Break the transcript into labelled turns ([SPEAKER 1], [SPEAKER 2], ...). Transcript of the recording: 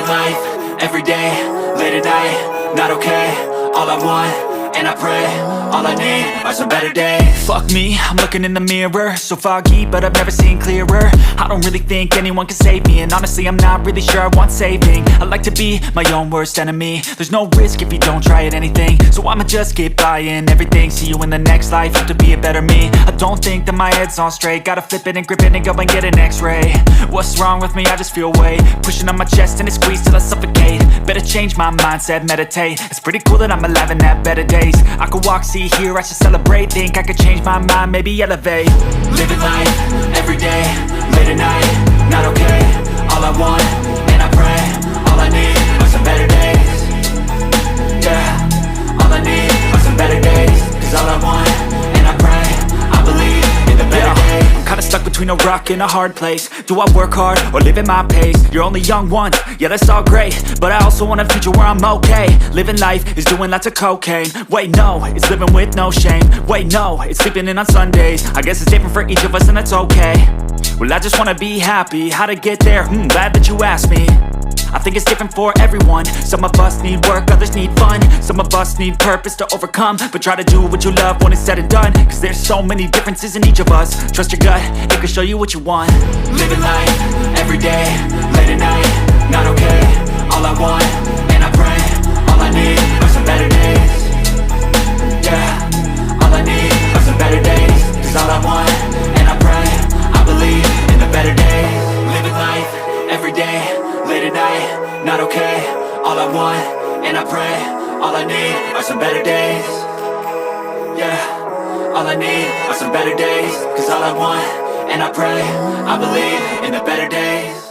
[SPEAKER 1] Living life, everyday, late at night, not okay. All I want, and I pray, all I need are some better days. Fuck me, I'm looking in the mirror, so foggy, but I've never seen clearer. I don't really think anyone can save me, and honestly I'm not really sure I want saving. I like to be my own worst enemy. There's no risk if you don't try at anything, so I'ma just keep buying everything. See you in the next life, have to be a better me. I don't think that my head's on straight, gotta flip it and grip it and go and get an x-ray. What's wrong with me? I just feel weight pushing on my chest and it squeezes till I suffocate. Better change my mindset, meditate. It's pretty cool that I'm alive and have better days. I could walk, see, hear, I should celebrate. Think I could change my mind, maybe elevate. Living life, everyday, late at night, not okay. All I want, and I pray, all I need are some better days. Yeah, all I need are some better days. Cause all I want, and I pray, I believe in the better days. I'm kinda stuck between a rock and a hard place. Do I work hard or live at my pace? You're only young once, yeah that's all great, but I also want a future where I'm okay. Living life is doing lots of cocaine. Wait no, it's living with no shame. Wait no, it's sleeping in on Sundays. I guess it's different for each of us and that's okay. Well I just wanna be happy, how to get there? Glad that you asked me. I think it's different for everyone. Some of us need work, others need fun. Some of us need purpose to overcome. But try to do what you love when it's said and done. Cause there's so many differences in each of us. Trust your gut, it can show you what you want. Living life, everyday, late at night, not okay. All I want, and I pray, all I need are some better days. Yeah, all I need are some better days. Cause all I want, and I pray, I believe in the better days. Living life, everyday, late at night, not okay. All I want, and I pray, all I need are some better days. Yeah, all I need are some better days. Cause all I want, and I pray, I believe in the better days.